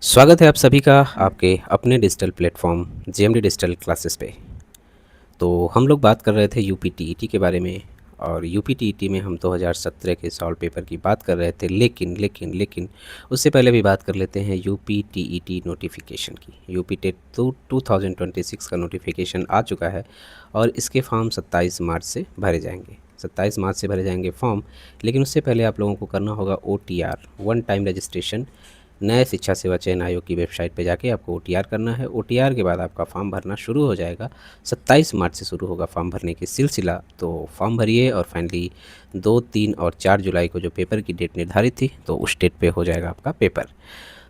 स्वागत है आप सभी का आपके अपने digital platform JMD digital classes पे। तो हम लोग बात कर रहे थे यूपीटीईटी के बारे में। और यूपीटीईटी में हम 2017 के सॉल्व पेपर की बात कर रहे थे, लेकिन उससे पहले भी बात कर लेते हैं यूपीटीईटी नोटिफिकेशन की। यूपी टेट 2026 का नोटिफिकेशन आ चुका है और इसके फॉर्म 27 मार्च से भरे जाएंगे। 27 मार्च से भरे जाएंगे फॉर्म। लेकिन उससे पहले आप लोगों को करना होगा OTR, वन टाइम रजिस्ट्रेशन। नए शिक्षा सेवा चयन आयोग की वेबसाइट पे जाके आपको OTR करना है। OTR के बाद आपका फॉर्म भरना शुरू हो जाएगा। 27 मार्च से शुरू होगा फॉर्म भरने की सिलसिला। तो फॉर्म भरिए और फाइनली 2, 3 और 4 जुलाई को जो पेपर की डेट निर्धारित थी, तो उस डेट पे हो जाएगा आपका पेपर।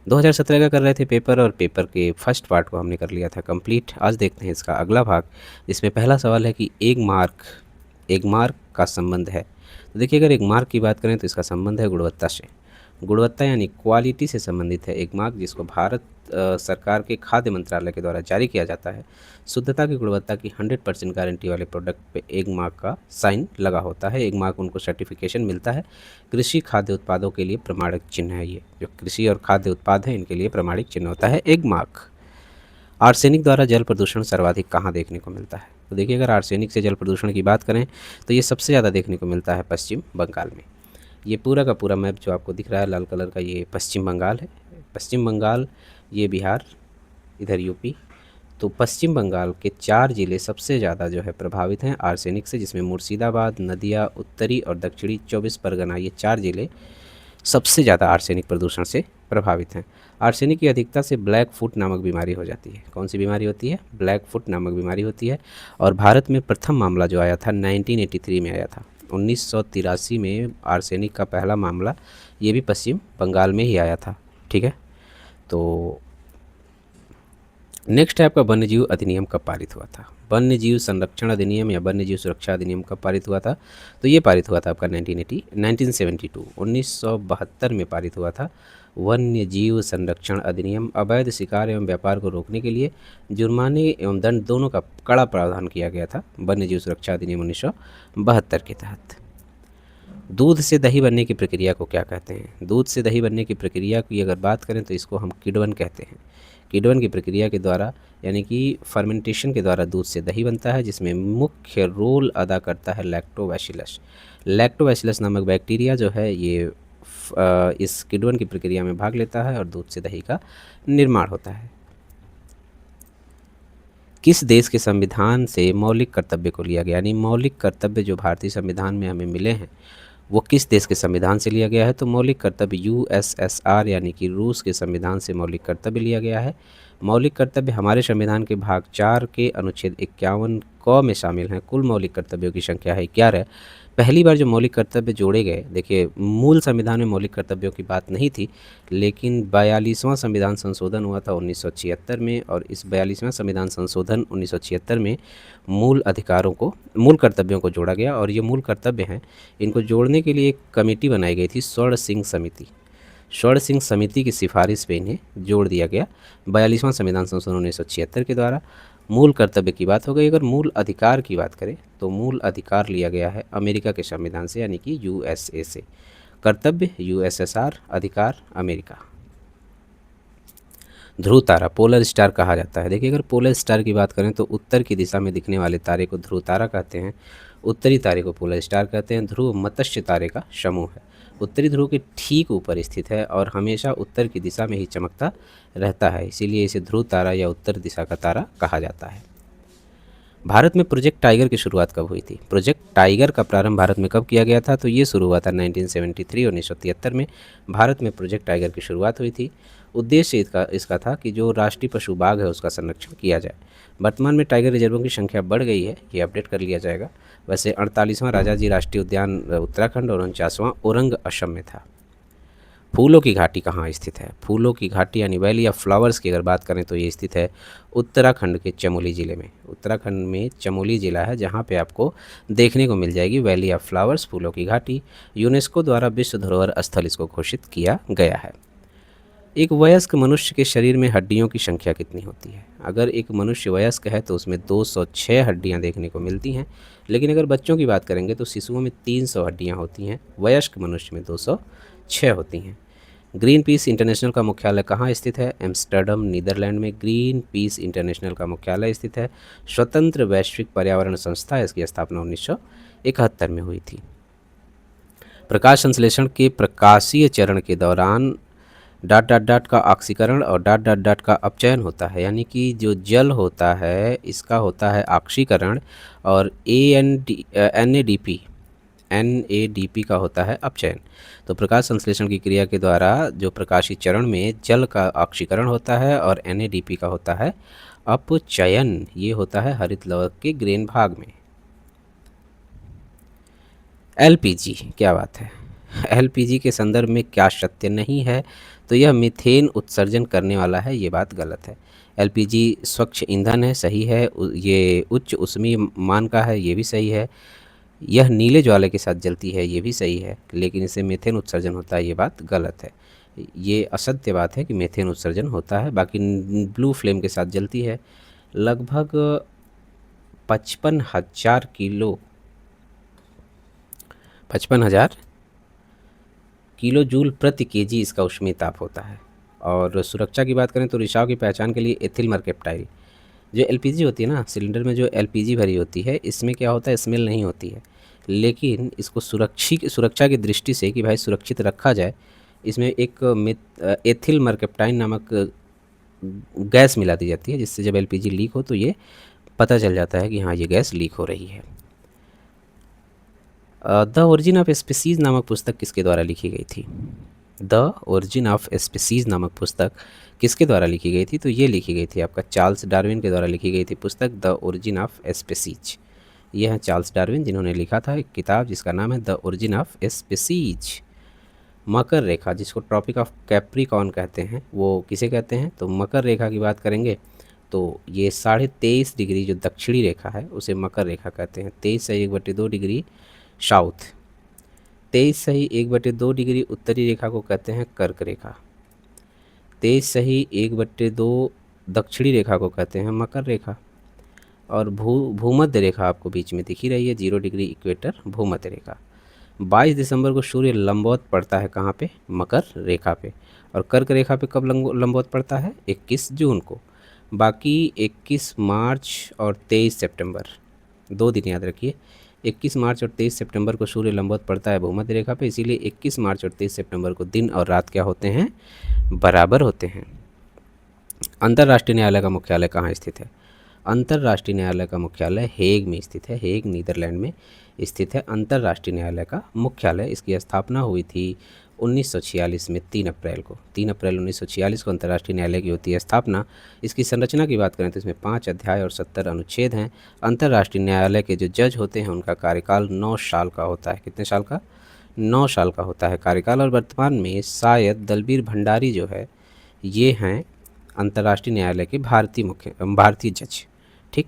2017 का कर रहे थे पेपर और पेपर के फर्स्ट पार्ट को हमने कर लिया था कंप्लीट। आज देखते हैं इसका अगला भाग, जिसमें पहला सवाल है कि एक मार्क का संबंध है। तो देखिए, अगर एक मार्क की बात करें तो इसका संबंध है गुणवत्ता से। गुणवत्ता यानी क्वालिटी से संबंधित है एक मार्क, जिसको भारत सरकार के खाद्य मंत्रालय के द्वारा जारी किया जाता है। शुद्धता की गुणवत्ता की 100% गारंटी वाले प्रोडक्ट पे एक मार्क का साइन लगा होता है। एक मार्क उनको सर्टिफिकेशन मिलता है। कृषि खाद्य उत्पादों के लिए प्रमाणिक चिन्ह है। ये जो कृषि और खाद्य उत्पाद हैं, इनके लिए प्रमाणिक चिन्ह होता है एक मार्क। आर्सेनिक द्वारा जल प्रदूषण सर्वाधिक कहाँ देखने को मिलता है? तो देखिए, अगर आर्सेनिक से जल प्रदूषण की बात करें तो ये सबसे ज़्यादा देखने को मिलता है पश्चिम बंगाल में। ये पूरा का पूरा मैप जो आपको दिख रहा है लाल कलर का, ये पश्चिम बंगाल है। पश्चिम बंगाल, ये बिहार, इधर यूपी। तो पश्चिम बंगाल के 4 ज़िले सबसे ज़्यादा जो है प्रभावित हैं आर्सेनिक से, जिसमें मुर्शिदाबाद, नदिया, उत्तरी और दक्षिणी 24 परगना, ये 4 ज़िले सबसे ज़्यादा आर्सेनिक प्रदूषण से प्रभावित हैं। आर्सेनिक की अधिकता से ब्लैक फुट नामक बीमारी हो जाती है। कौन सी बीमारी होती है? ब्लैक फुट नामक बीमारी होती है। और भारत में प्रथम मामला जो आया था 1983 में आया था। 1983 में आर्सेनिक का पहला मामला, ये भी पश्चिम बंगाल में ही आया था। ठीक है। तो नेक्स्ट है आपका वन्यजीव अधिनियम कब पारित हुआ था? वन्यजीव संरक्षण अधिनियम या वन्यजीव सुरक्षा अधिनियम कब पारित हुआ था? तो ये पारित हुआ था आपका 1972 में पारित हुआ था। वन्यजीव संरक्षण अधिनियम अवैध शिकार एवं व्यापार को रोकने के लिए जुर्माने एवं दंड दोनों का कड़ा प्रावधान किया गया था वन्यजीव सुरक्षा अधिनियम 1972 के तहत। दूध से दही बनने की प्रक्रिया को क्या कहते हैं? दूध से दही बनने की प्रक्रिया की अगर बात करें तो इसको हम किण्वन कहते हैं। किण्वन की प्रक्रिया के द्वारा, यानी कि फर्मेंटेशन के द्वारा दूध से दही बनता है, जिसमें मुख्य रोल अदा करता है लैक्टोबैसिलस। लैक्टोबैसिलस नामक बैक्टीरिया जो है, ये इस किण्वन की प्रक्रिया में भाग लेता है और दूध से दही का निर्माण होता है। किस देश के संविधान से मौलिक कर्तव्य को लिया गया? यानी मौलिक कर्तव्य जो भारतीय संविधान में हमें मिले हैं, वो किस देश के संविधान से लिया गया है? तो मौलिक कर्तव्य USSR यानी कि रूस के संविधान से मौलिक कर्तव्य लिया गया है। मौलिक कर्तव्य हमारे संविधान के भाग 4 के अनुच्छेद 51 क में शामिल हैं। कुल मौलिक कर्तव्यों की संख्या है 11। पहली बार जो मौलिक कर्तव्य जोड़े गए, देखिए मूल संविधान में मौलिक कर्तव्यों की बात नहीं थी, लेकिन 42वां संविधान संशोधन हुआ था 1976 में, और इस 42वां संविधान संशोधन 1976 में मूल कर्तव्यों को जोड़ा गया। और ये मूल कर्तव्य हैं, इनको जोड़ने के लिए एक कमेटी बनाई गई थी, स्वर्ण सिंह समिति। स्वर्ण सिंह समिति की सिफारिश पे इन्हें जोड़ दिया गया 42वां संविधान संशोधन 1976 के द्वारा। मूल कर्तव्य की बात हो गई। अगर मूल अधिकार की बात करें तो मूल अधिकार लिया गया है अमेरिका के संविधान से, यानी कि USA से। कर्तव्य USSR, अधिकार अमेरिका। ध्रुव तारा, पोलर स्टार कहा जाता है। देखिए, अगर पोलर स्टार की बात करें तो उत्तर की दिशा में दिखने वाले तारे को ध्रुव तारा कहते हैं। उत्तरी तारे को पोलर स्टार कहते हैं। ध्रुव मत्स्य तारे का समूह है। उत्तरी ध्रुव के ठीक ऊपर स्थित है और हमेशा उत्तर की दिशा में ही चमकता रहता है, इसीलिए इसे ध्रुव तारा या उत्तर दिशा का तारा कहा जाता है। भारत में प्रोजेक्ट टाइगर की शुरुआत कब हुई थी? प्रोजेक्ट टाइगर का प्रारंभ भारत में कब किया गया था? तो ये शुरू हुआ था 1973 में भारत में प्रोजेक्ट टाइगर की शुरुआत हुई थी। उद्देश्य इसका था कि जो राष्ट्रीय पशु बाघ है उसका संरक्षण किया जाए। वर्तमान में टाइगर रिजर्वों की संख्या बढ़ गई है, ये अपडेट कर लिया जाएगा। वैसे 48वां राजाजी राष्ट्रीय उद्यान उत्तराखंड और 49वां ओरंग असम में था। फूलों की घाटी कहाँ स्थित है? फूलों की घाटी यानी वैली ऑफ फ्लावर्स की अगर बात करें तो ये स्थित है उत्तराखंड के चमोली ज़िले में। उत्तराखंड में चमोली ज़िला है जहाँ पे आपको देखने को मिल जाएगी वैली ऑफ फ्लावर्स, फूलों की घाटी। यूनेस्को द्वारा विश्व धरोहर स्थल इसको घोषित किया गया है। एक वयस्क मनुष्य के शरीर में हड्डियों की संख्या कितनी होती है? अगर एक मनुष्य वयस्क है तो उसमें 206 हड्डियाँ देखने को मिलती हैं, लेकिन अगर बच्चों की बात करेंगे तो शिशुओं में 300 हड्डियाँ होती हैं, वयस्क मनुष्य में 206 होती हैं। ग्रीन पीस इंटरनेशनल का मुख्यालय कहाँ स्थित है? एम्स्टर्डम नीदरलैंड में ग्रीन पीस इंटरनेशनल का मुख्यालय स्थित है। स्वतंत्र वैश्विक पर्यावरण संस्था, इसकी स्थापना 1971 में हुई थी। प्रकाश संश्लेषण के प्रकाशीय चरण के दौरान डॉट डॉट डॉट का ऑक्सीकरण और डॉट डॉट डॉट का अपचयन होता है, यानी कि जो जल होता है इसका होता है ऑक्सीकरण और NADP का होता है अपचयन। तो प्रकाश संश्लेषण की क्रिया के द्वारा जो प्रकाशीय चरण में जल का ऑक्सीकरण होता है और NADP का होता है अपचयन, ये होता है हरित लवक के ग्रेन भाग में। LPG, क्या बात है, LPG के संदर्भ में क्या सत्य नहीं है? तो यह मीथेन उत्सर्जन करने वाला है, ये बात गलत है। LPG स्वच्छ ईंधन है, सही है। ये उच्च ऊष्मीय मान का है, ये भी सही है। यह नीले ज्वाले के साथ जलती है, ये भी सही है, लेकिन इससे मीथेन उत्सर्जन होता है, ये बात गलत है। ये असत्य बात है कि मीथेन उत्सर्जन होता है। बाकी ब्लू फ्लेम के साथ जलती है। लगभग 55,000 किलो 55,000 किलो जूल प्रति केजी इसका ऊष्मीय ताप होता है। और सुरक्षा की बात करें तो रिसाव की पहचान के लिए एथिल मर्केप्टाइल, जो LPG होती है ना, सिलेंडर में जो LPG भरी होती है, इसमें क्या होता है, स्मेल नहीं होती है, लेकिन इसको सुरक्षा की दृष्टि से कि भाई सुरक्षित रखा जाए, इसमें एक एथिल मर्केप्टाइन नामक गैस मिला दी जाती है, जिससे जब LPG लीक हो तो ये पता चल जाता है कि हाँ ये गैस लीक हो रही है। द ओरिजिन ऑफ स्पीसीज नामक पुस्तक किसके द्वारा लिखी गई थी? द ओरिजिन ऑफ स्पीसीज नामक पुस्तक किसके द्वारा लिखी गई थी? तो ये लिखी गई थी आपका चार्ल्स डार्विन के द्वारा लिखी गई थी पुस्तक द ओरिजिन ऑफ स्पीसीज। यह है चार्ल्स डार्विन जिन्होंने लिखा था एक किताब जिसका नाम है द ओरिजिन ऑफ स्पीसीज। मकर रेखा, जिसको ट्रॉपिक ऑफ कैप्रिकॉर्न कहते हैं, वो किसे कहते हैं? तो मकर रेखा की बात करेंगे तो ये 23.5 डिग्री जो दक्षिणी रेखा है उसे मकर रेखा कहते हैं। 23 / 2 डिग्री साउथ, 23 / 2 डिग्री उत्तरी रेखा को कहते हैं कर्क रेखा। 23 / 2 दक्षिणी रेखा को कहते हैं मकर रेखा। और भूमध्य रेखा आपको बीच में दिख ही रही है, 0 डिग्री इक्वेटर भूमध्य रेखा। 22 दिसंबर को सूर्य लंबवत पड़ता है कहाँ पे? मकर रेखा पे। और कर्क रेखा पे कब लंबवत पड़ता है? 21 जून को। बाकी 21 मार्च और 23 सितंबर, 2 दिन याद रखिए। 21 मार्च और 23 सितंबर को सूर्य लंबवत पड़ता है भूमध्य रेखा पे, इसीलिए 21 मार्च और 23 सितंबर को दिन और रात क्या होते हैं? बराबर होते हैं। अंतर्राष्ट्रीय न्यायालय का मुख्यालय कहाँ स्थित है? अंतर्राष्ट्रीय न्यायालय का मुख्यालय हेग में स्थित है। हेग नीदरलैंड में स्थित है अंतर्राष्ट्रीय न्यायालय का मुख्यालय। इसकी स्थापना हुई थी 1946 में 3 अप्रैल को। 3 अप्रैल 1946 को अंतर्राष्ट्रीय न्यायालय की होती है स्थापना। इसकी संरचना की बात करें तो इसमें 5 अध्याय और 70 अनुच्छेद हैं। अंतर्राष्ट्रीय न्यायालय के जो जज होते हैं उनका कार्यकाल 9 साल का होता है। कितने साल का? 9 साल का होता है कार्यकाल। और वर्तमान में शायद दलबीर भंडारी जो है ये हैं अंतर्राष्ट्रीय न्यायालय के भारतीय जज। ठीक,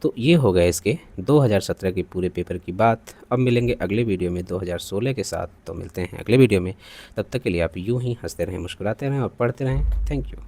तो ये हो गया इसके 2017 के पूरे पेपर की बात। अब मिलेंगे अगले वीडियो में 2016 के साथ। तो मिलते हैं अगले वीडियो में, तब तक के लिए आप यूं ही हंसते रहें, मुस्कुराते रहें और पढ़ते रहें। Thank you.